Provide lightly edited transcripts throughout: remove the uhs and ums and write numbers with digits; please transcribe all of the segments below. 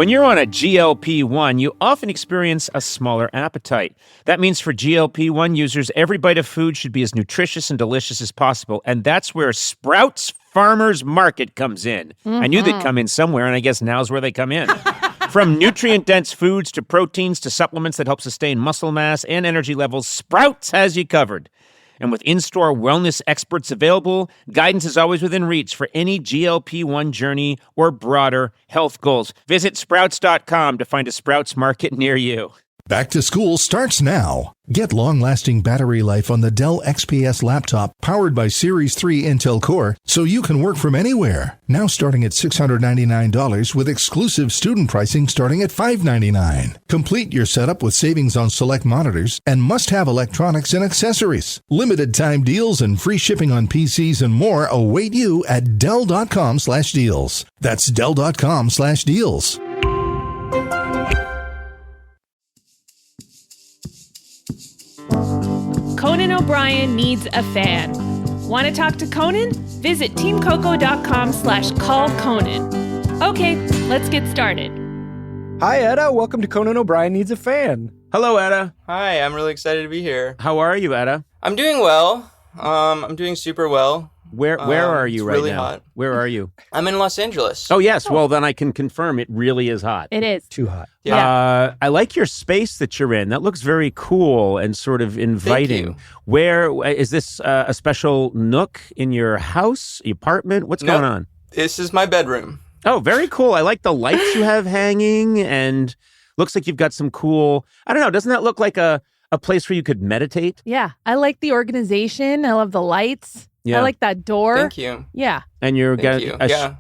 When you're on a GLP-1, you often experience a smaller appetite. That means for GLP-1 users, every bite of food should be as nutritious and delicious as possible. And that's where Sprouts Farmers Market comes in. I knew they'd come in somewhere, and I guess now's where they come in. From nutrient-dense foods to proteins to supplements that help sustain muscle mass and energy levels, Sprouts has you covered. And with in-store wellness experts available, guidance is always within reach for any GLP-1 journey or broader health goals. Visit Sprouts.com to find a Sprouts Market near you. Back to school starts now. Get long-lasting battery life on the Dell XPS laptop powered by Series 3 Intel Core so you can work from anywhere. Now starting at $699 with exclusive student pricing starting at $599. Complete your setup with savings on select monitors and must-have electronics and accessories. Limited time deals and free shipping on PCs and more await you at Dell.com/deals. That's Dell.com/deals. Conan O'Brien needs a fan. Want to talk to Conan? Visit teamcoco.com/callconan. Okay, let's get started. Hi, Etta. Welcome to Conan O'Brien Needs a Fan. Hello, Etta. Hi, I'm really excited to be here. How are you, Etta? I'm doing well. I'm doing super well. Where are you right really now? Hot. Where are you? I'm in Los Angeles. Oh, yes. Well, then I can confirm it really is hot. It is. Too hot. Yeah. I like your space that you're in. That looks very cool and sort of inviting. Thank you. Where is this a special nook in your house, apartment? What's going on? This is my bedroom. Oh, very cool. I like the lights you have hanging, and looks like you've got some cool, I don't know, doesn't that look like a place where you could meditate? Yeah, I like the organization. I love the lights. Yeah. I like that door. Thank you. Yeah. And you got you.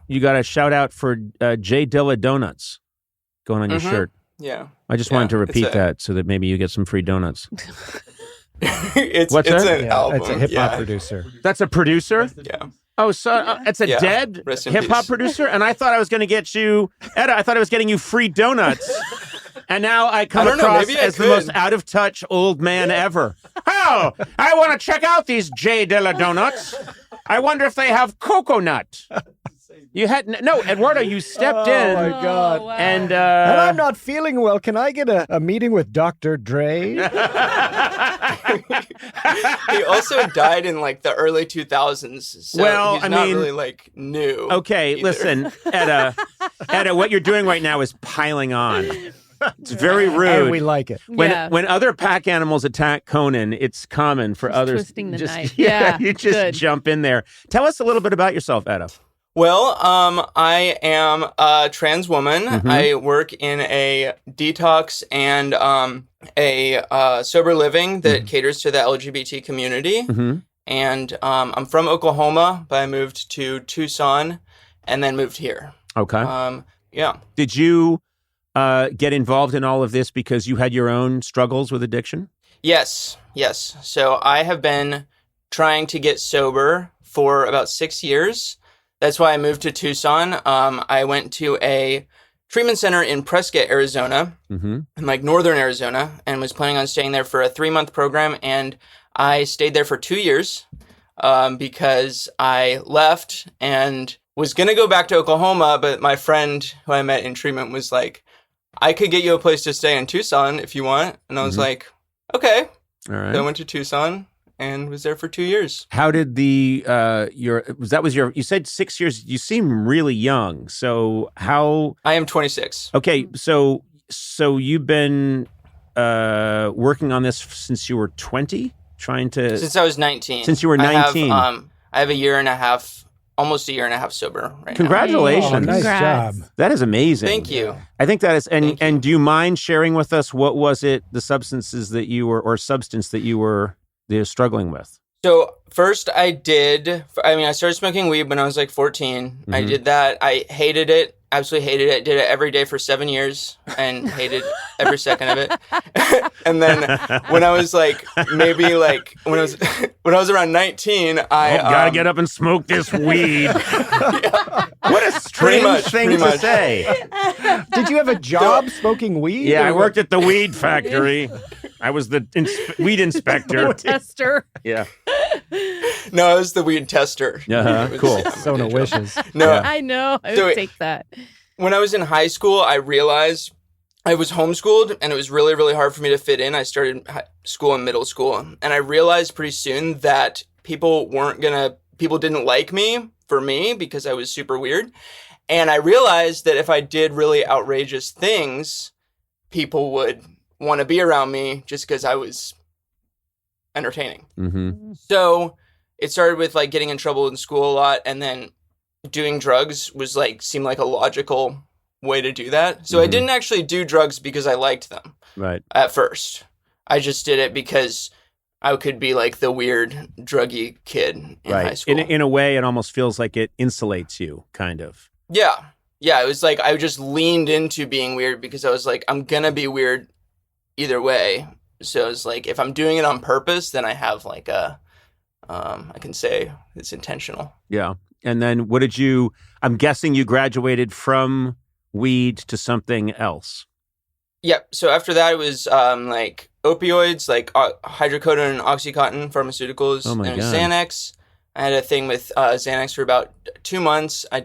you got a shout out for J Dilla Donuts going on your shirt. Yeah. I just wanted to repeat that so that maybe you get some free donuts. it's What's it's that? an album. It's a hip-hop producer. That's a producer? Yeah. Oh, so it's a dead Rest in hip-hop peace. producer? And I thought I was going to get you, Etta, I thought I was getting you free donuts. And now I come I don't know, across maybe I as the could. most out-of-touch old man ever. Oh, I want to check out these J Dilla donuts. I wonder if they have coconut. You had no, Eduardo. You stepped in. Oh, my God. wow. And And I'm not feeling well. Can I get a meeting with Dr. Dre? He also died in like the early 2000s. So Well, he's I not mean- really like new. okay, either. listen, Etta, what you're doing right now is piling on. It's very rude. And we like it. When other pack animals attack Conan, it's common for others twisting the just knife. yeah, Yeah, you just good. jump in there. Tell us a little bit about yourself, Etta. Well, I am a trans woman. I work in a detox and a sober living that caters to the LGBT community. And I'm from Oklahoma, but I moved to Tucson and then moved here. Okay. Yeah. Did you get involved in all of this because you had your own struggles with addiction? Yes. So I have been trying to get sober for about 6 years. That's why I moved to Tucson. I went to a treatment center in Prescott, Arizona, in like northern Arizona, and was planning on staying there for a 3-month program. And I stayed there for 2 years because I left and was going to go back to Oklahoma. But my friend who I met in treatment was like, I could get you a place to stay in Tucson if you want. And I was like, okay. All right. So I went to Tucson and was there for 2 years. How did you said 6 years, you seem really young. So how, I am 26. okay, so you've been working on this since you were 20, trying to, Since I was 19. Since you were 19. I have a year and a half, almost a year and a half sober right congratulations. Oh, nice Congrats. job. That is amazing. now. Thank you. I think that is, Thank you. and do you mind sharing with us what was it, the substances that you were, or substance that you were struggling with? So first I started smoking weed when I was like 14. I did that. I hated it. Absolutely hated it. Did it every day for 7 years and hated every second of it. And then when I was like, maybe like when I was around 19, I gotta get up and smoke this weed. What a strange thing pretty to much. say. Did you have a job smoking weed? Yeah, I Or worked at the weed factory. I was the weed inspector. Tester. Yeah. No, I was the weed tester. Uh-huh. It was- Cool. yeah, Sona my day job. wishes. No, I know. I So would it- take that. When I was in high school, I realized I was homeschooled and it was really, really hard for me to fit in. I started school in middle school and I realized pretty soon that people didn't like me for me because I was super weird. And I realized that if I did really outrageous things, people would want to be around me just because I was entertaining. Mm-hmm. So it started with like getting in trouble in school a lot, and then doing drugs seemed like a logical way to do that. So I didn't actually do drugs because I liked them. Right. At first. I just did it because I could be like the weird druggy kid in high school. In a way, it almost feels like it insulates you, kind of. Yeah. Yeah, it was like I just leaned into being weird because I was like, I'm going to be weird either way. So it's like, if I'm doing it on purpose, then I have like I can say it's intentional. Yeah. And then I'm guessing you graduated from weed to something else. Yep. So after that, it was like opioids, like hydrocodone and Oxycontin pharmaceuticals, Oh my and God. Xanax. I had a thing with Xanax for about 2 months. I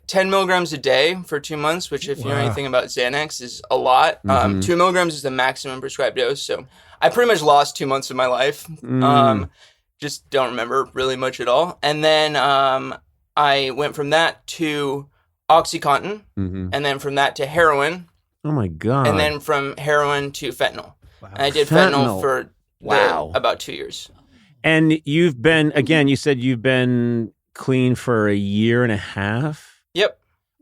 10 milligrams a day for 2 months, which if you know anything about Xanax is a lot. 2 milligrams is the maximum prescribed dose. So I pretty much lost 2 months of my life. Just don't remember really much at all. And then I went from that to Oxycontin, and then from that to heroin, Oh my God. and then from heroin to fentanyl. Wow. And I did Fentanyl. fentanyl for about 2 years. And you said you've been clean for a year and a half Yep.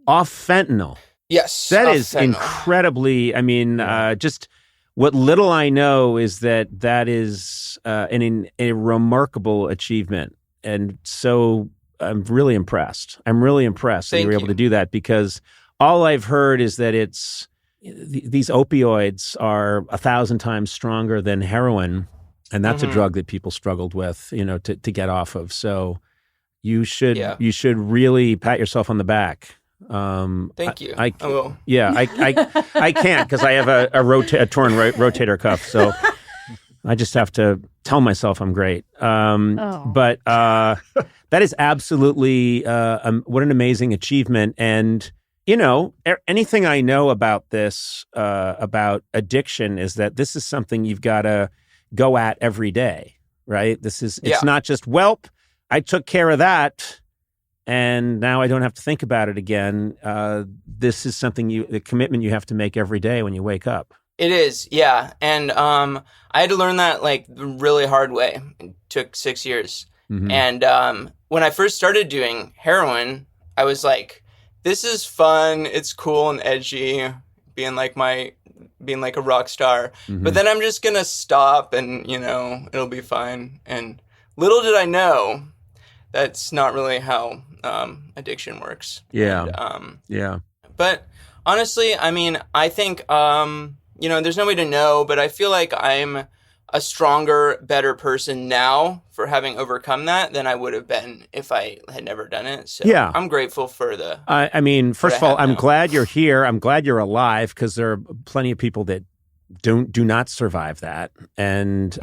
off fentanyl. Yes. That off is fentanyl. incredibly, just what little I know is that is a remarkable achievement. And so I'm really impressed. that Thank you were able you. to do that, because all I've heard is that these opioids are 1,000 times stronger than heroin. And that's a drug that people struggled with, to get off of. So you should really pat yourself on the back. Thank you. I will. Yeah, I can't because I have a torn rotator cuff. So I just have to tell myself I'm great. But that is absolutely what an amazing achievement. And anything I know about this about addiction is that this is something you've got to go at every day, right? It's not just, I took care of that and now I don't have to think about it again. This is the commitment you have to make every day when you wake up. It is, yeah. And I had to learn that like the really hard way. It took 6 years. Mm-hmm. And when I first started doing heroin, I was like, this is fun. It's cool and edgy, being like a rock star. Mm-hmm. But then I'm just going to stop and, it'll be fine. And little did I know that's not really how addiction works. Yeah. And, Yeah. But honestly, I think, there's no way to know, but I feel like I'm a stronger, better person now for having overcome that than I would have been if I had never done it. So Yeah. I'm grateful for the... First of all, I'm glad you're here. I'm glad you're alive, because there are plenty of people that do not survive that. And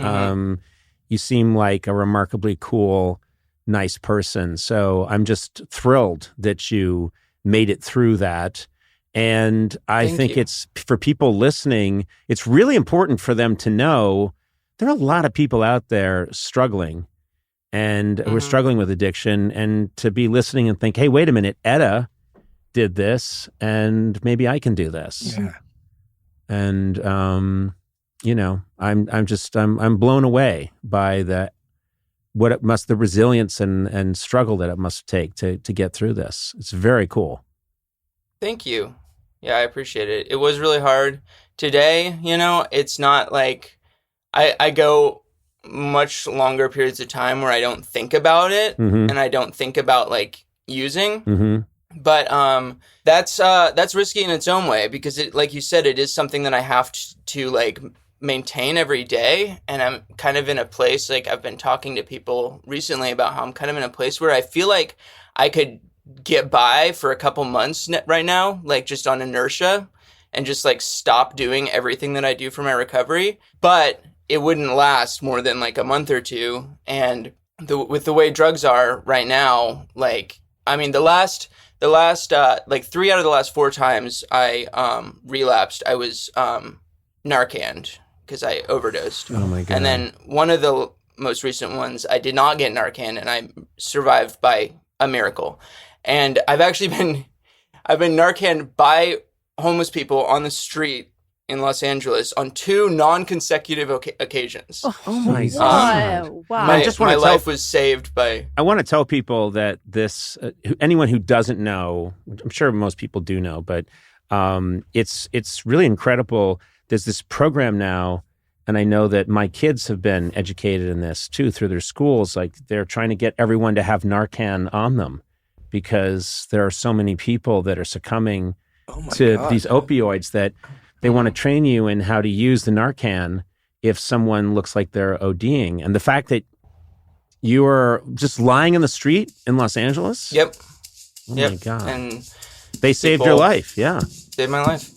you seem like a remarkably cool, nice person. So I'm just thrilled that you made it through that. And I think it's, for people listening, it's really important for them to know there are a lot of people out there struggling and who are struggling with addiction, and to be listening and think, hey, wait a minute, Etta did this and maybe I can do this. Yeah. And, I'm blown away by the resilience and struggle that it must take to get through this. It's very cool. Thank you. Yeah, I appreciate it. It was really hard. Today, it's not like I go much longer periods of time where I don't think about it and I don't think about like using. Mm-hmm. But that's risky in its own way, because it, like you said, it is something that I have to like maintain every day. And I'm kind of in a place, like I've been talking to people recently about how I'm kind of in a place where I feel like I could get by for a couple months right now, like just on inertia, and just like stop doing everything that I do for my recovery. But it wouldn't last more than like a month or two. And with the way drugs are right now, like I mean, the last like 3 out of the last 4 times I relapsed, I was Narcaned because I overdosed. Oh my God. And then one of the most recent ones, I did not get Narcan, and I survived by a miracle. And I've been Narcaned by homeless people on the street in Los Angeles on 2 non-consecutive occasions. Oh my God. Wow. My life was saved by... I want to tell people that this, anyone who doesn't know, I'm sure most people do know, but it's really incredible. There's this program now, and I know that my kids have been educated in this too through their schools. Like they're trying to get everyone to have Narcan on them because there are so many people that are succumbing to these opioids that they want to train you in how to use the Narcan if someone looks like they're ODing. And the fact that you are just lying in the street in Los Angeles. Yep. Oh my God. And they saved your life. Yeah. Saved my life.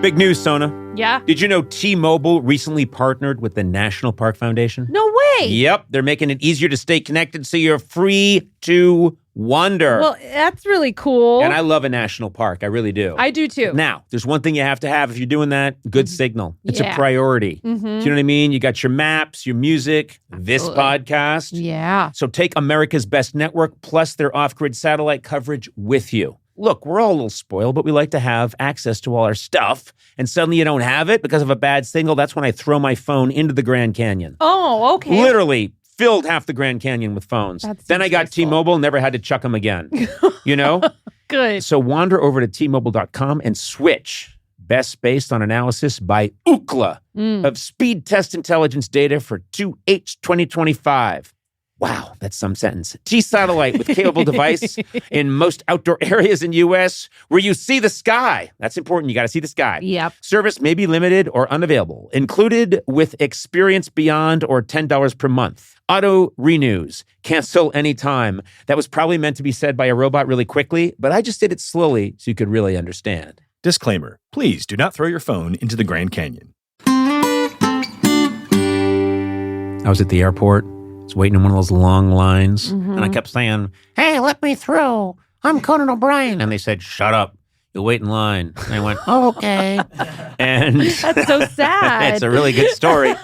Big news, Sona. Yeah. Did you know T-Mobile recently partnered with the National Park Foundation? No way. Yep. They're making it easier to stay connected so you're free to wander. Well, that's really cool. And I love a national park. I really do. I do too. Now, there's one thing you have to have if you're doing that, good signal. It's Yeah. a priority. Mhm. Do you know what I mean? You got your maps, your music, this Absolutely. podcast. Yeah. So take America's Best Network plus their off-grid satellite coverage with you. Look, we're all a little spoiled, but we like to have access to all our stuff. And suddenly you don't have it because of a bad signal. That's when I throw my phone into the Grand Canyon. Oh, okay. Literally filled half the Grand Canyon with phones. Then I got wasteful. T-Mobile, never had to chuck them again. You know? Good. So wander over to T-Mobile.com and switch. Best based on analysis by Ookla of speed test intelligence data for 2H 2025. Wow, that's some sentence. T-Satellite with capable device in most outdoor areas in U.S. where you see the sky. That's important. You got to see the sky. Yep. Service may be limited or unavailable. Included with Experience Beyond or $10 per month. Auto renews. Cancel anytime. That was probably meant to be said by a robot really quickly, but I just did it slowly so you could really understand. Disclaimer, please do not throw your phone into the Grand Canyon. I was at the airport. I was waiting in one of those long lines, and I kept saying, "Hey, let me through. I'm Conan O'Brien." And they said, "Shut up. You'll wait in line." And I went, "Oh, okay." And That's so sad. it's a really good story.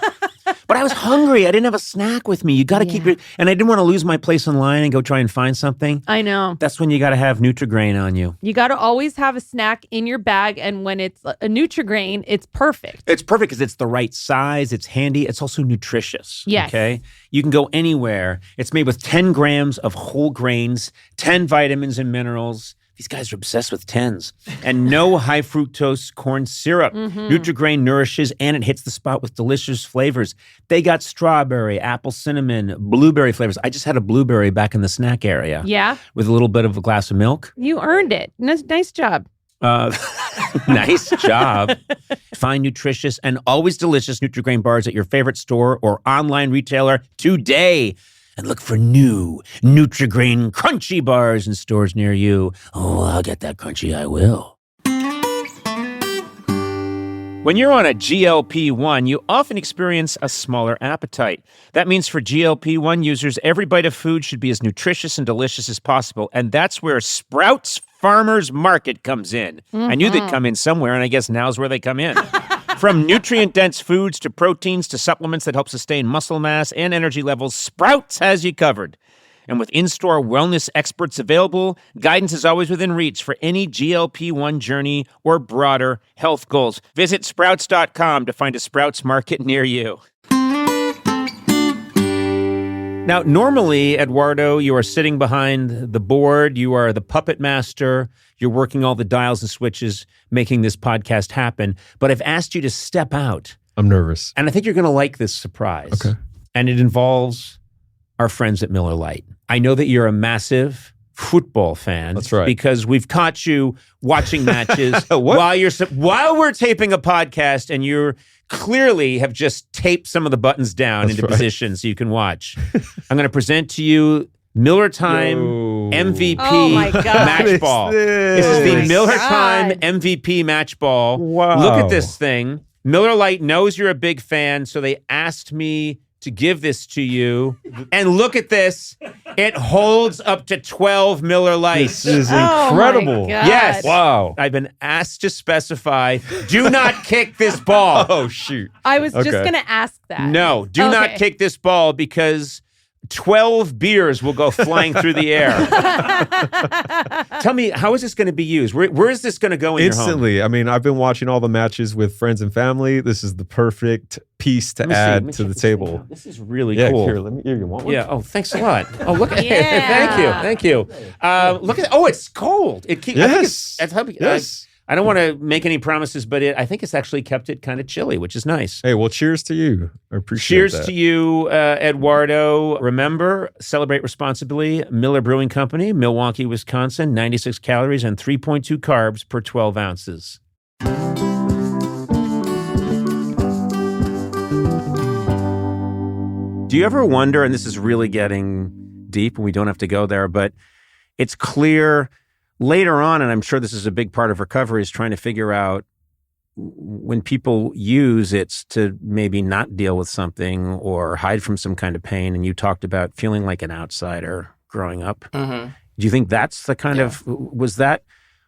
But I was hungry. I didn't have a snack with me. You got to keep it. And I didn't want to lose my place in line and go try and find something. I know. That's when you got to have Nutri-Grain on you. You got to always have a snack in your bag. And when it's a Nutri-Grain, it's perfect. It's perfect because it's the right size. It's handy. It's also nutritious. Yes. Okay. You can go anywhere. It's made with 10 grams of whole grains, 10 vitamins and minerals. These guys are obsessed with 10s. And no high fructose corn syrup. Nutri-Grain nourishes and it hits the spot with delicious flavors. They got strawberry, apple cinnamon, blueberry flavors. I just had a blueberry back in the snack area. Yeah. With a little bit of a glass of milk. You earned it. Nice job. Nice job. Find nutritious and always delicious Nutri-Grain bars at your favorite store or online retailer today. And look for new Nutri-Grain crunchy bars in stores near you. Oh, I'll get that crunchy, I will. When you're on a GLP-1, you often experience a smaller appetite. That means for GLP-1 users, every bite of food should be as nutritious and delicious as possible. And that's where Sprouts Farmers Market comes in. I knew they'd come in somewhere, and I guess now's where they come in. From nutrient-dense foods to proteins to supplements that help sustain muscle mass and energy levels, Sprouts has you covered. And with in-store wellness experts available, guidance is always within reach for any GLP-1 journey or broader health goals. Visit Sprouts.com to find a Sprouts Market near you. Now, normally, Eduardo, you are sitting behind the board. You are the puppet master. You're working all the dials and switches, making this podcast happen. But I've asked you to step out. I'm nervous. And I think you're going to like this surprise. Okay. And it involves our friends at Miller Lite. I know that you're a massive football fan. That's right. Because we've caught you watching matches while we're taping a podcast, and you're clearly have just taped some of the buttons down into position so you can watch. I'm going to present to you Miller Time MVP Oh my God. match ball. This is Oh the my Miller God. Time MVP match ball. Wow. Look at this thing. Miller Lite knows you're a big fan, so they asked me to give this to you. And look at this. It holds up to 12 Miller Lights. This is Oh, my incredible. God. Yes. Wow. I've been asked to specify, do not kick this ball. Oh, shoot. I was just Okay. going to ask that. No, do not Okay. kick this ball because 12 beers will go flying through the air. Tell me, how is this going to be used? Where is this going to go in your home? Instantly. I mean, I've been watching all the matches with friends and family. This is the perfect piece to Let me see. add Let me to check the this thing table. out. This is really Yeah, cool. here, you want one? Yeah. Oh, thanks a lot. Oh, look at Yeah. Thank you. Look at. Oh, it's cold. It keeps. Yes. Yes. I don't want to make any promises, but I think it's actually kept it kind of chilly, which is nice. Hey, well, cheers to you. I appreciate Cheers that. to you, Eduardo. Remember, celebrate responsibly. Miller Brewing Company, Milwaukee, Wisconsin. 96 calories and 3.2 carbs per 12 ounces. Do you ever wonder, and this is really getting deep and we don't have to go there, but it's clear later on, and I'm sure this is a big part of recovery, is trying to figure out when people use it to maybe not deal with something or hide from some kind of pain. And you talked about feeling like an outsider growing up. Mm-hmm. Do you think that's the kind of, was that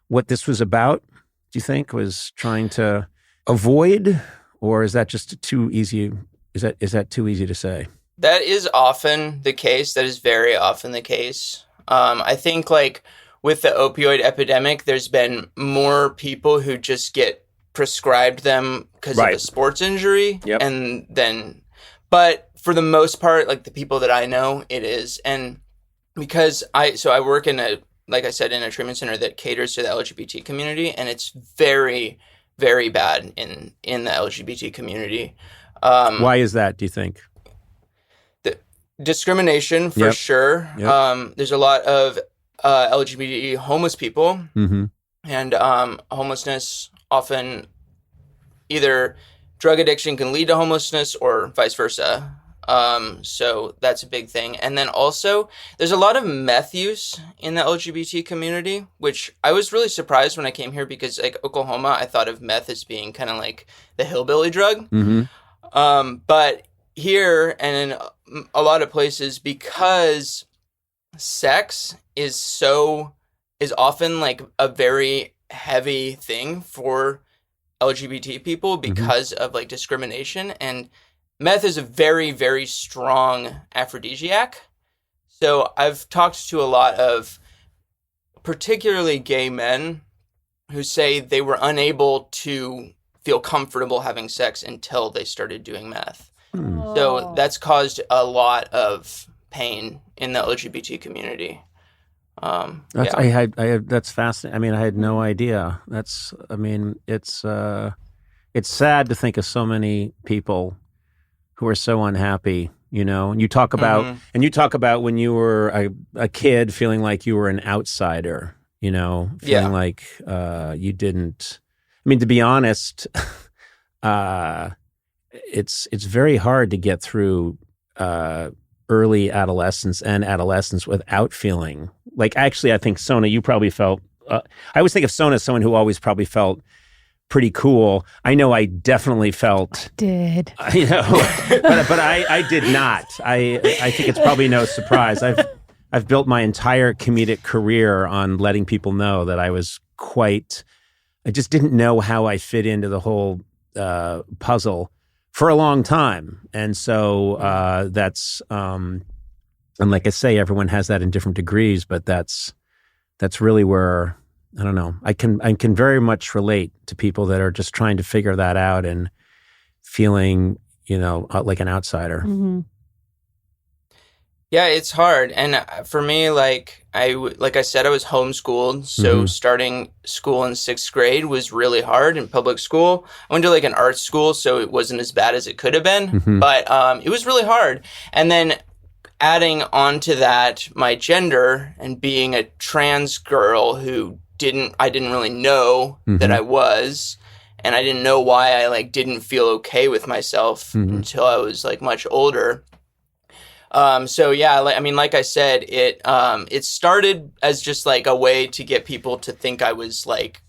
what this was about? Do you think was trying to avoid, or is that just too easy? Is that too easy to say? That is often the case. That is very often the case. I think like with the opioid epidemic, there's been more people who just get prescribed them because of a sports injury. Yep. And then, but for the most part, like the people that I know, it is. And because I work in like I said, in a treatment center that caters to the LGBT community, and it's very, very bad in the LGBT community. Why is that, do you think? Discrimination for sure. Yep. There's a lot of LGBT homeless people, Mm-hmm. and homelessness often either drug addiction can lead to homelessness or vice versa. So that's a big thing. And then also there's a lot of meth use in the LGBT community, which I was really surprised when I came here because like Oklahoma, I thought of meth as being kind of like the hillbilly drug. Mm-hmm. But here and in a lot of places, because sex is often like a very heavy thing for LGBT people because of like discrimination, and meth is a very, very strong aphrodisiac. So I've talked to a lot of particularly gay men who say they were unable to feel comfortable having sex until they started doing meth. So that's caused a lot of pain in the LGBT community. That's fascinating. I mean, I had no idea. It's sad to think of so many people who are so unhappy, you know. And you talk about when you were a kid feeling like you were an outsider, you know, feeling like you didn't. I mean, to be honest, it's very hard to get through early adolescence and adolescence without feeling like. Actually, I think Sona, you probably felt. I always think of Sona as someone who always probably felt pretty cool. I know I definitely felt. Did. You know, but I did not. I think it's probably no surprise. I've built my entire comedic career on letting people know that I was quite. I just didn't know how I fit into the whole puzzle for a long time. And so that's, and like I say, everyone has that in different degrees, but that's really where, I don't know, I can very much relate to people that are just trying to figure that out and feeling, you know, like an outsider. Mm-hmm. Yeah, it's hard. And for me, like I said, I was homeschooled. So starting school in 6th grade was really hard in public school. I went to like an art school, so it wasn't as bad as it could have been. But it was really hard. And then adding on to that, my gender and being a trans girl who I didn't really know that I was. And I didn't know why I like didn't feel okay with myself until I was like much older. So yeah, like I said, it started as just like a way to get people to think I was like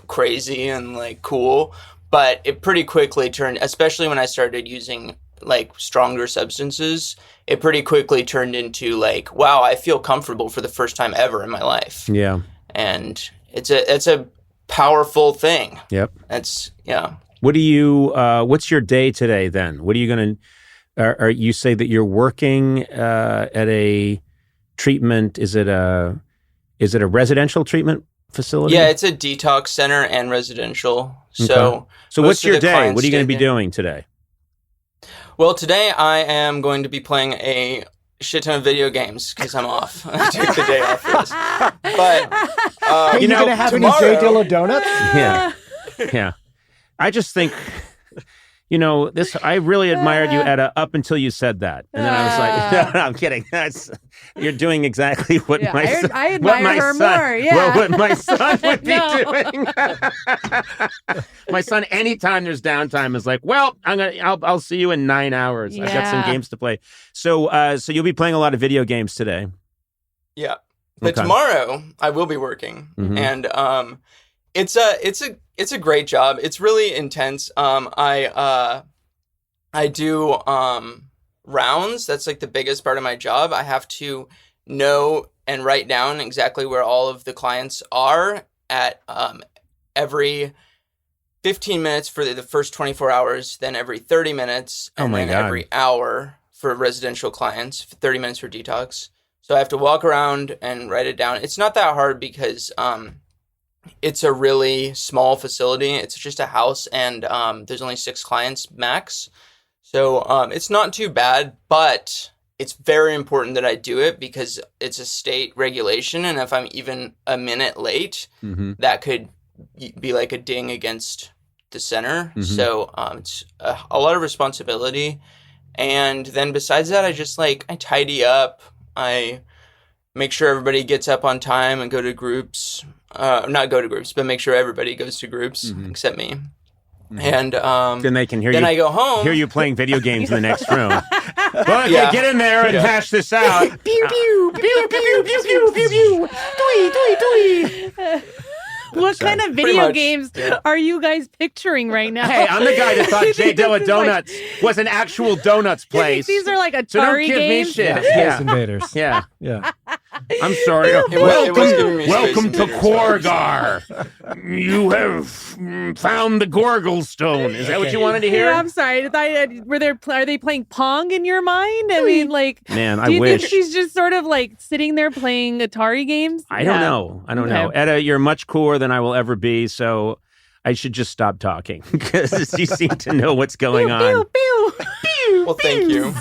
crazy and like cool, But it pretty quickly turned, especially when I started using like stronger substances, it pretty quickly turned into like, wow, I feel comfortable for the first time ever in my life. Yeah. And it's a powerful thing. Yep. What do you, what's your day today then? What are you going to, you say that you're working at a treatment, is it a residential treatment facility? Yeah, it's a detox center and residential. So what's your day? What are you going to be doing today? Well, today I am going to be playing a shit ton of video games because I'm off. I took the day off for this. But, Are you going to have any J. Dilla donuts? Yeah. Yeah. I just think, I really admired you, Etta, up until you said that. And then I was like, no, I'm kidding. You're doing exactly what my son... I admire her more, yeah. What my son would be doing. My son, anytime there's downtime, is like, well, I'll see you in 9 hours. I've got some games to play. So you'll be playing a lot of video games today. Yeah. But tomorrow, I will be working. Mm-hmm. And it's a great job. It's really intense. I do rounds. That's like the biggest part of my job. I have to know and write down exactly where all of the clients are at every 15 minutes for the first 24 hours, then every 30 minutes, and then every hour for residential clients, 30 minutes for detox. So I have to walk around and write it down. It's not that hard because it's a really small facility. It's just a house, and there's only 6 clients max. So it's not too bad, but it's very important that I do it because it's a state regulation. And if I'm even a minute late, that could be like a ding against the center. Mm-hmm. So it's a lot of responsibility. And then besides that, I tidy up. I make sure everybody gets up on time and go to groups. Not go to groups, but make sure everybody goes to groups except me. Mm-hmm. And then they can hear then you. I go home. Hear you playing video games in the next room. Well, get in there and hash this out. Pew pew pew pew pew pew pew pew. Doi doi doi. What kind of video games are you guys picturing right now? Hey, I'm the guy that thought J. Dilla Donuts was an actual donuts place. These are like Atari so don't give games. Me shit. Space Invaders. Yeah. Yeah. I'm sorry. Welcome to Korgar. You have found the Gorgle Stone. Is that what you wanted to hear? Yeah, I'm sorry. Are they playing Pong in your mind? I mean, like, man, do you wish. think she's just sort of like sitting there playing Atari games? I don't know. Etta, you're much cooler than I will ever be, so I should just stop talking because you seem to know what's going on. Pew, pew, pew, well, thank you.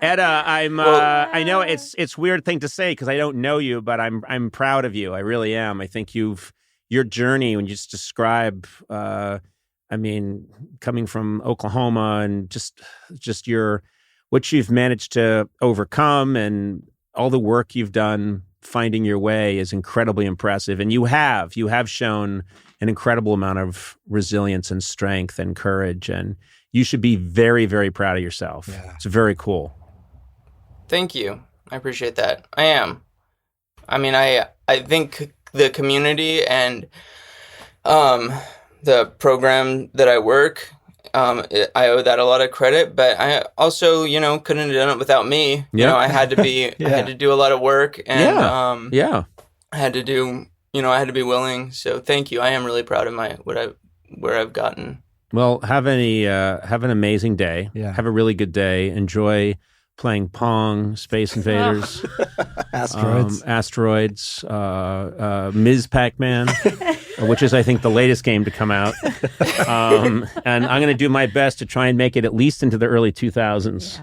Etta, I know it's a weird thing to say because I don't know you, but I'm proud of you. I really am. I think your journey when you just describe, coming from Oklahoma and just what you've managed to overcome and all the work you've done finding your way is incredibly impressive. And you have shown an incredible amount of resilience and strength and courage. And you should be very, very proud of yourself. Yeah. It's very cool. Thank you. I appreciate that. I am. I mean, I think the community and the program that I work, I owe that a lot of credit, but I also, couldn't have done it without me. Yeah. I had to be, I had to do a lot of work and, I had to do, I had to be willing. So thank you. I am really proud of where I've gotten. Well, have an amazing day. Yeah. Have a really good day. Enjoy playing Pong, Space Invaders, Asteroids, Ms. Pac-Man, which is, I think, the latest game to come out. And I'm going to do my best to try and make it at least into the early 2000s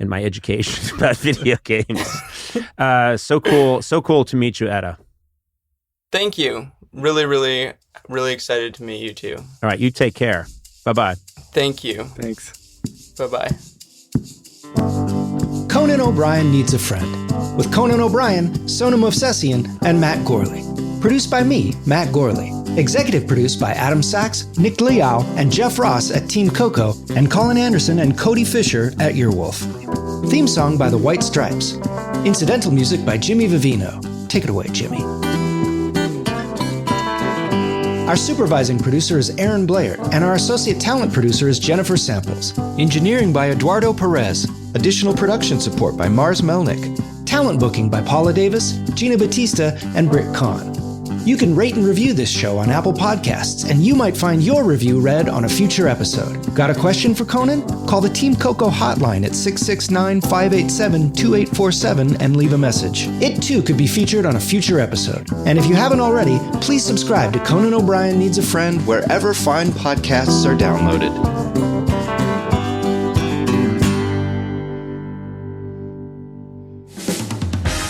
in my education about video games. So cool to meet you, Etta. Thank you. Really, really, really excited to meet you too. All right, you take care. Bye-bye. Thank you. Thanks. Bye-bye. Conan O'Brien Needs a Friend, with Conan O'Brien, Sonam Movsesian, and Matt Gorley. Produced by me, Matt Gorley. Executive produced by Adam Sachs, Nick Liao, and Jeff Ross at Team Coco, and Colin Anderson and Cody Fisher at Earwolf. Theme song by The White Stripes. Incidental music by Jimmy Vivino. Take it away, Jimmy. Our supervising producer is Aaron Blair, and our associate talent producer is Jennifer Samples. Engineering by Eduardo Perez. Additional production support by Mars Melnick. Talent booking by Paula Davis, Gina Batista, and Britt Kahn. You can rate and review this show on Apple Podcasts, and you might find your review read on a future episode. Got a question for Conan? Call the Team Coco hotline at 669-587-2847 and leave a message. It too could be featured on a future episode. And if you haven't already, please subscribe to Conan O'Brien Needs a Friend wherever fine podcasts are downloaded.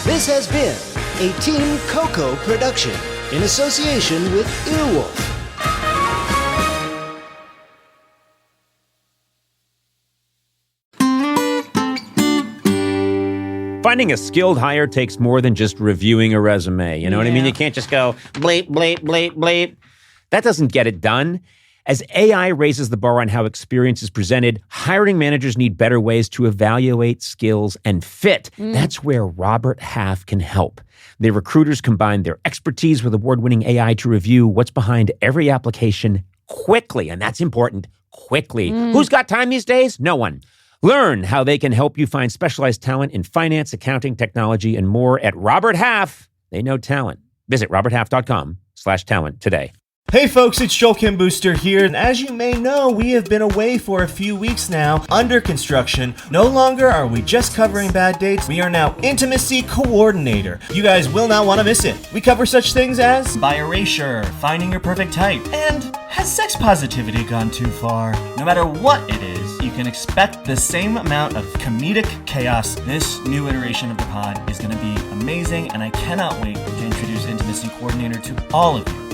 This has been a Team Coco production in association with Earwolf. Finding a skilled hire takes more than just reviewing a resume. You know what I mean? You can't just go bleep, bleep, bleep, bleep. That doesn't get it done. As AI raises the bar on how experience is presented, hiring managers need better ways to evaluate skills and fit. That's where Robert Half can help. Their recruiters combine their expertise with award-winning AI to review what's behind every application quickly, and that's important, quickly. Who's got time these days? No one. Learn how they can help you find specialized talent in finance, accounting, technology, and more at Robert Half. They know talent. Visit roberthalf.com/talent today. Hey folks, it's Joel Kim Booster here, and as you may know, we have been away for a few weeks now, under construction. No longer are we just covering bad dates, we are now Intimacy Coordinator. You guys will not want to miss it. We cover such things as bi erasure, finding your perfect type, and has sex positivity gone too far? No matter what it is, you can expect the same amount of comedic chaos. This new iteration of the pod is going to be amazing, and I cannot wait to introduce Intimacy Coordinator to all of you.